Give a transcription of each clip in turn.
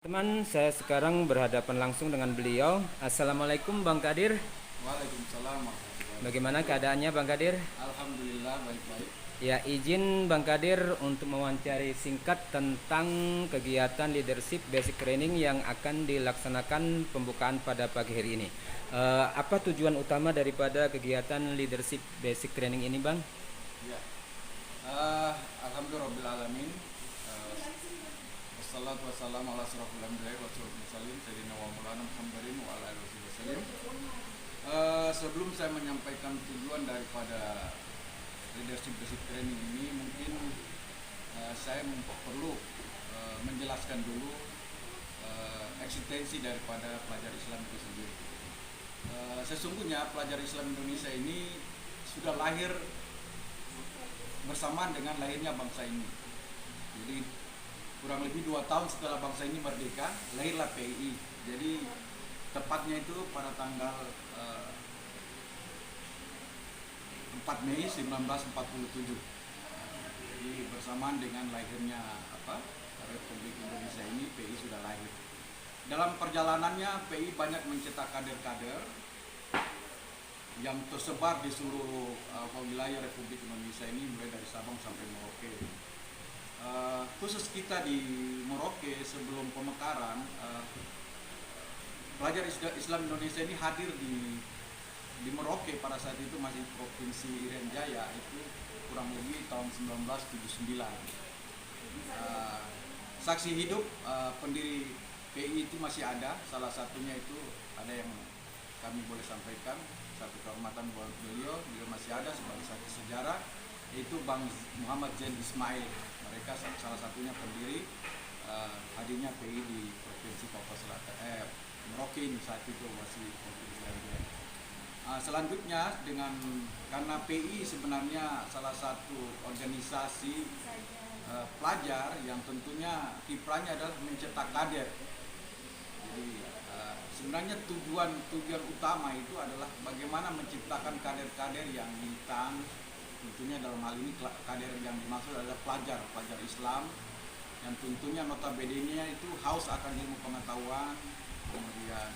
Teman, saya sekarang berhadapan langsung dengan beliau. Assalamualaikum Bang Kadir. Waalaikumsalam warahmatullahi Bagaimana wabarakatuh. keadaannya Bang Kadir? Alhamdulillah baik-baik. Ya, izin Bang Kadir untuk mewawancari singkat tentang kegiatan leadership basic training yang akan dilaksanakan pembukaan pada pagi hari ini. Apa tujuan utama daripada kegiatan leadership basic training ini, Bang? Ya. Alhamdulillah alamin. Wassalatu wassalamu ala asrofil anbiya'i wa asyrofil mursalin sayyidina wa maulana Muhammadin wa ala alihi wasallam. Sebelum saya menyampaikan tujuan daripada leadership basic training ini, mungkin saya perlu menjelaskan dulu eksistensi daripada pelajar Islam itu sendiri. Sesungguhnya pelajar Islam Indonesia ini sudah lahir bersamaan dengan lahirnya bangsa ini. Jadi kurang lebih 2 tahun setelah bangsa ini merdeka, lahirlah PII. Jadi tepatnya itu pada tanggal 4 Mei 1947. Jadi bersamaan dengan lahirnya Republik Indonesia ini, PII sudah lahir. Dalam perjalanannya PII banyak mencetak kader-kader yang tersebar di seluruh wilayah Republik Indonesia ini, mulai dari Sabang sampai Merauke. Khusus kita di Merauke sebelum pemekaran, pelajar Islam Indonesia ini hadir di Merauke pada saat itu masih Provinsi Irian Jaya, itu kurang lebih tahun 1979. Saksi hidup pendiri PI itu masih ada, salah satunya itu ada yang kami boleh sampaikan, satu kehormatan buat beliau masih ada sebagai saksi sejarah, yaitu Bang Muhammad Zain Ismail. Mereka salah satunya pendiri hadirnya PI di Provinsi Papua Selatan, Merauke saat itu masih Provinsi Riau. Selanjutnya karena PI sebenarnya salah satu organisasi pelajar yang tentunya kiprahnya adalah mencetak kader. Jadi sebenarnya tujuan utama itu adalah bagaimana menciptakan kader-kader yang militan. Tentunya dalam hal ini kader yang dimaksud adalah pelajar Islam yang tentunya notabene-nya itu haus akan ilmu pengetahuan, kemudian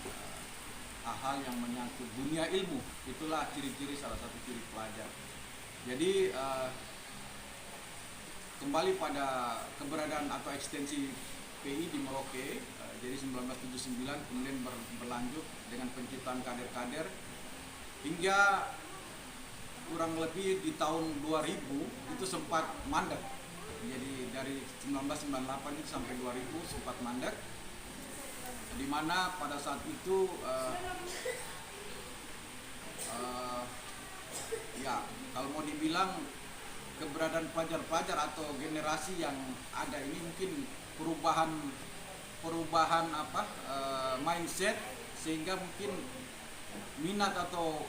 hal-hal yang menyangkut dunia ilmu. Itulah ciri-ciri, salah satu ciri pelajar. Jadi kembali pada keberadaan atau ekstensi PI di Merauke, jadi 1979 kemudian berlanjut dengan penciptaan kader-kader hingga kurang lebih di tahun 2000 itu sempat mandek. Jadi dari 1998 itu sampai 2000 sempat mandek, di mana pada saat itu ya kalau mau dibilang keberadaan pelajar-pelajar atau generasi yang ada ini mungkin perubahan mindset, sehingga mungkin minat atau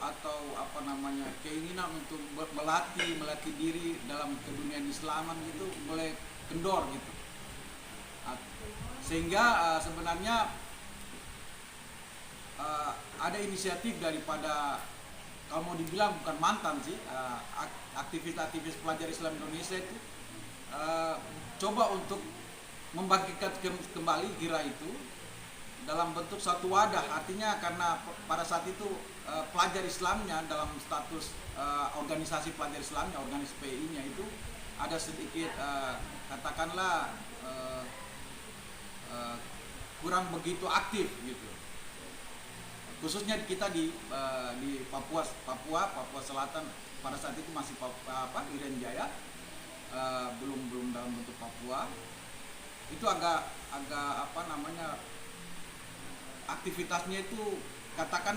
keinginan untuk melatih diri dalam keduniaan Islaman gitu mulai kendor gitu. Sehingga sebenarnya ada inisiatif daripada, kalau mau dibilang bukan mantan sih, aktivis pelajar Islam Indonesia itu coba untuk membangkitkan kembali gira itu dalam bentuk satu wadah. Artinya karena pada saat itu pelajar Islamnya dalam status organisasi pelajar Islamnya, organisasi PI-nya itu ada sedikit katakanlah kurang begitu aktif gitu. Khususnya kita di Papua Selatan pada saat itu masih Irian Jaya, belum dalam bentuk Papua. Itu agak aktivitasnya itu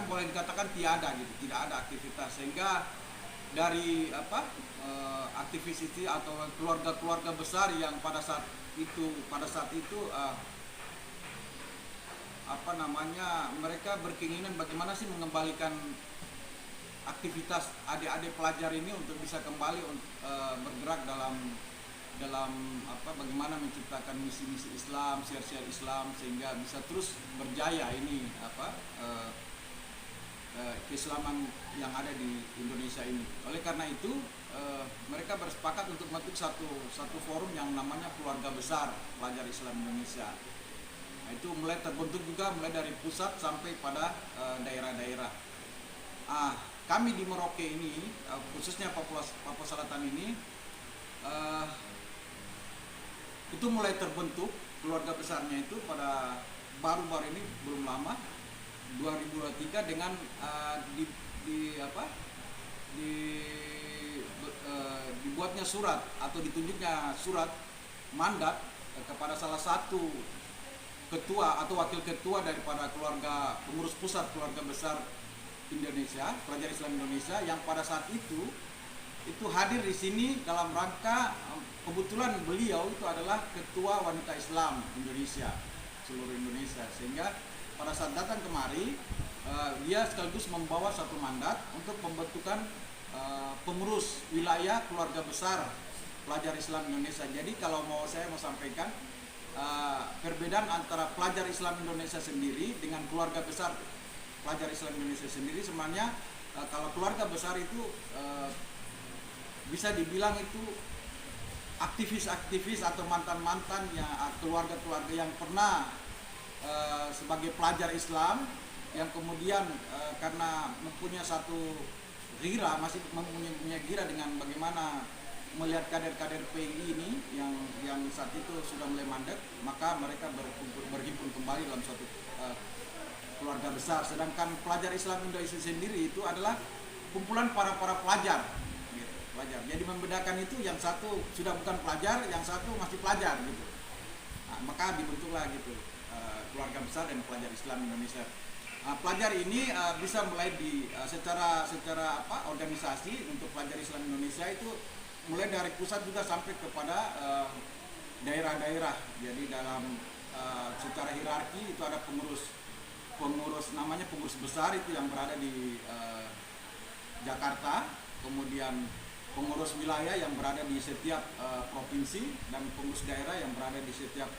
boleh dikatakan tiada gitu, tidak ada aktivitas, sehingga dari aktivis itu atau keluarga besar yang pada saat itu mereka berkeinginan bagaimana sih mengembalikan aktivitas adik-adik pelajar ini untuk bisa kembali bergerak dalam bagaimana menciptakan misi-misi Islam, syiar-syiar Islam, sehingga bisa terus berjaya ini keislaman yang ada di Indonesia ini. Oleh karena itu mereka bersepakat untuk membentuk satu forum yang namanya Keluarga Besar Pelajar Islam Indonesia. Nah, itu mulai terbentuk juga mulai dari pusat sampai pada daerah-daerah. Kami di Merauke ini, khususnya Papua Selatan ini, itu mulai terbentuk keluarga besarnya itu pada baru-baru ini, belum lama 2023 dengan dibuatnya surat atau ditunjuknya surat mandat kepada salah satu ketua atau wakil ketua daripada keluarga pengurus pusat keluarga besar Indonesia, Pelajar Islam Indonesia, yang pada saat itu hadir di sini dalam rangka kebetulan beliau itu adalah ketua wanita Islam Indonesia, seluruh Indonesia, sehingga pada saat datang kemari dia sekaligus membawa satu mandat untuk pembentukan pengurus wilayah keluarga besar Pelajar Islam Indonesia. Jadi kalau saya mau sampaikan perbedaan antara Pelajar Islam Indonesia sendiri dengan keluarga besar Pelajar Islam Indonesia sendiri, sebenarnya kalau keluarga besar itu bisa dibilang itu aktivis-aktivis atau mantan-mantan keluarga-keluarga yang pernah sebagai pelajar Islam, yang kemudian karena mempunyai satu gira, masih mempunyai gira dengan bagaimana melihat kader-kader PI ini yang saat itu sudah mulai mandek, maka mereka berhimpun kembali dalam suatu keluarga besar. Sedangkan Pelajar Islam Indonesia sendiri itu adalah kumpulan para pelajar, gitu, pelajar. Jadi membedakan itu, yang satu sudah bukan pelajar, yang satu masih pelajar, gitu. Nah, maka dibentuklah gitu keluarga besar dan Pelajar Islam Indonesia. Pelajar ini bisa mulai secara organisasi untuk Pelajar Islam Indonesia itu mulai dari pusat juga sampai kepada daerah-daerah. Jadi dalam secara hierarki itu ada pengurus namanya pengurus besar itu yang berada di Jakarta, kemudian pengurus wilayah yang berada di setiap provinsi, dan pengurus daerah yang berada di setiap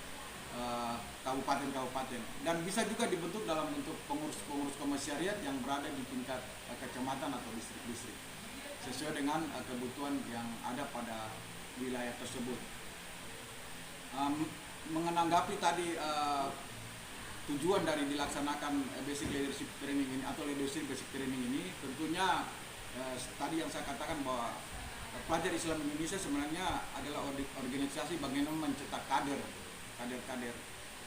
kabupaten-kabupaten, dan bisa juga dibentuk dalam bentuk pengurus komisariat yang berada di tingkat kecamatan atau distrik-distrik sesuai dengan kebutuhan yang ada pada wilayah tersebut. Menanggapi tadi tujuan dari dilaksanakan basic leadership training ini atau leadership basic training ini, tentunya tadi yang saya katakan bahwa Pelajar Islam Indonesia sebenarnya adalah organisasi bagaimana mencetak kader.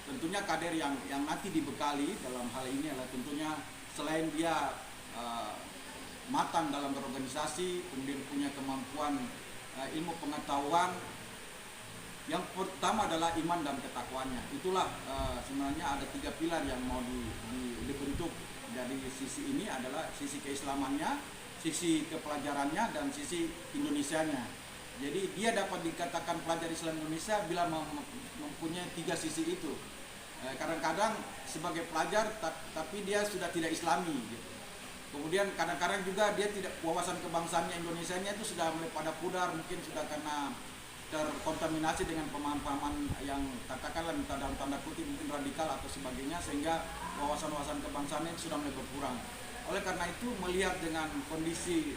Tentunya kader yang nanti dibekali dalam hal ini adalah tentunya selain dia matang dalam berorganisasi, kemudian punya kemampuan ilmu pengetahuan, yang pertama adalah iman dan ketakwaannya. Itulah sebenarnya ada 3 pilar yang mau dibentuk dari sisi ini, adalah sisi keislamannya, sisi kepelajarannya, dan sisi Indonesianya. Jadi dia dapat dikatakan pelajar Islam Indonesia bila mempunyai 3 sisi itu. Kadang-kadang sebagai pelajar tapi dia sudah tidak Islami, gitu. Kemudian kadang-kadang juga dia tidak, wawasan kebangsaannya Indonesianya itu sudah mulai pada pudar, mungkin sudah karena terkontaminasi dengan pemahaman yang katakanlah dalam tanda kutip mungkin radikal atau sebagainya, sehingga wawasan-wawasan kebangsaannya sudah mulai berkurang. Oleh karena itu, melihat dengan kondisi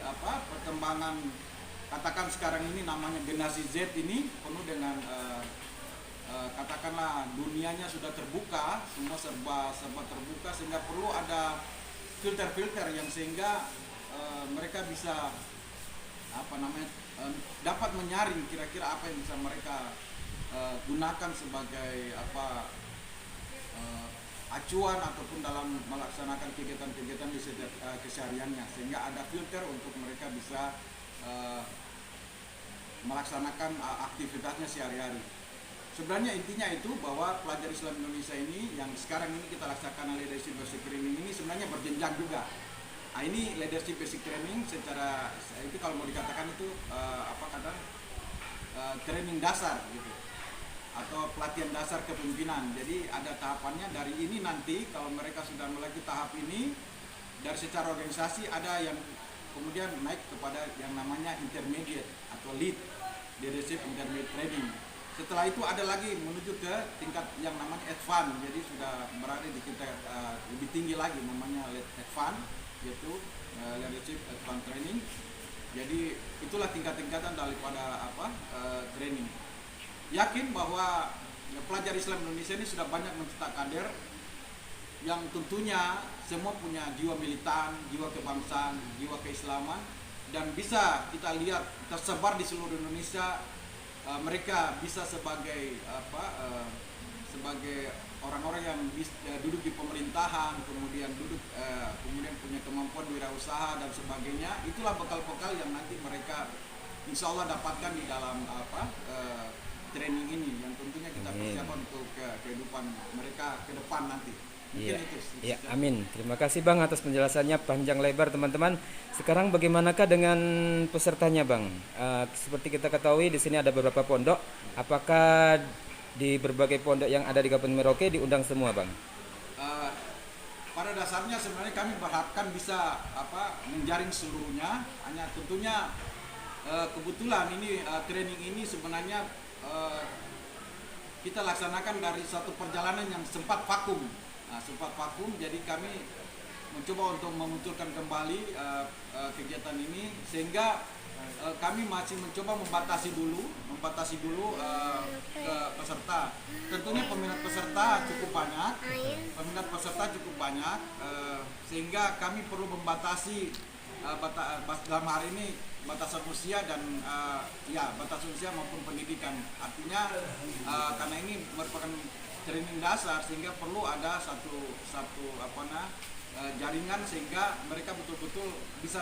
perkembangan, katakan sekarang ini namanya generasi Z ini penuh dengan katakanlah dunianya sudah terbuka, semua serba terbuka, sehingga perlu ada filter-filter yang sehingga mereka bisa dapat menyaring kira-kira apa yang bisa mereka gunakan sebagai acuan ataupun dalam melaksanakan kegiatan-kegiatan di setiap kesehariannya, sehingga ada filter untuk mereka bisa melaksanakan aktivitasnya sehari-hari. Sebenarnya intinya itu bahwa Pelajar Islam Indonesia ini yang sekarang ini kita laksanakan leadership basic training ini sebenarnya berjenjang juga. Nah, ini leadership basic training secara itu kalau mau dikatakan itu training dasar gitu, atau pelatihan dasar kepemimpinan. Jadi ada tahapannya. Dari ini nanti kalau mereka sudah melewati tahap ini, dari secara organisasi ada yang kemudian naik kepada yang namanya intermediate atau lead leadership intermediate training. Setelah itu ada lagi menuju ke tingkat yang namanya advance, jadi sudah berada di tingkat lebih tinggi lagi, namanya advance, yaitu leadership advance training. Jadi itulah tingkat-tingkatan daripada training. Yakin bahwa ya, pelajar Islam Indonesia ini sudah banyak mencetak kader yang tentunya semua punya jiwa militan, jiwa kebangsaan, jiwa keislaman, dan bisa kita lihat tersebar di seluruh Indonesia. Mereka bisa sebagai sebagai orang-orang yang duduk di pemerintahan, kemudian kemudian punya kemampuan wirausaha dan sebagainya. Itulah bekal-bekal yang nanti mereka insya Allah dapatkan di dalam training ini, yang tentunya kita persiapkan untuk kehidupan mereka ke depan nanti. Iya, ya, amin. Terima kasih Bang atas penjelasannya panjang lebar teman-teman. Sekarang bagaimanakah dengan pesertanya Bang? Seperti kita ketahui di sini ada beberapa pondok. Apakah di berbagai pondok yang ada di Kabupaten Merauke diundang semua Bang? Pada dasarnya sebenarnya kami berharapkan bisa menjaring seluruhnya. Hanya tentunya kebetulan ini training ini sebenarnya kita laksanakan dari satu perjalanan yang sempat vakum. Jadi kami mencoba untuk memunculkan kembali kegiatan ini, sehingga kami masih mencoba membatasi dulu ke peserta. Tentunya peminat peserta cukup banyak, sehingga kami perlu membatasi dalam hari ini batasan usia dan batasan usia maupun pendidikan. Artinya karena ini merupakan training dasar, sehingga perlu ada satu jaringan, sehingga mereka betul-betul bisa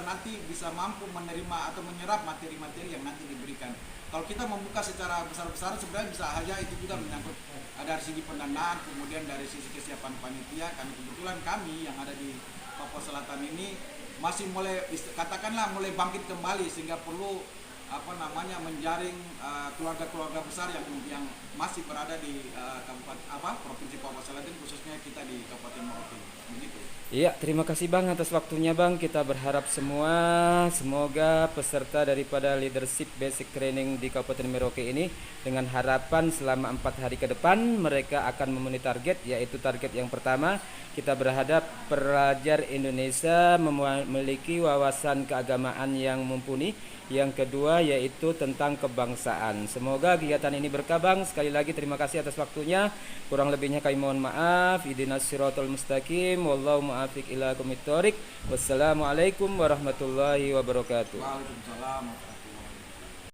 mampu menerima atau menyerap materi-materi yang nanti diberikan. Kalau kita membuka secara besar-besaran sebenarnya bisa aja itu juga menyangkut dari segi pendanaan, kemudian dari sisi kesiapan panitia. Karena kebetulan kami yang ada di Papua Selatan ini masih mulai bangkit kembali, sehingga perlu menjaring keluarga-keluarga besar yang masih berada di provinsi Papua Selatan, khususnya kita di Kabupaten Merauke. Begitu. Iya, terima kasih Bang atas waktunya Bang. Kita berharap semoga peserta daripada leadership basic training di Kabupaten Merauke ini dengan harapan selama 4 hari ke depan mereka akan memenuhi target, yaitu target yang pertama, kita berharap pelajar Indonesia memiliki wawasan keagamaan yang mumpuni. Yang kedua yaitu tentang kebangsaan. Semoga kegiatan ini berkah Bang. Sekali lagi terima kasih atas waktunya. Kurang lebihnya kami mohon maaf. Ihdinas siratal mustaqim. Wallahu muwaffiq ila aqwamit thoriq. Wassalamualaikum warahmatullahi wabarakatuh. Waalaikumsalam.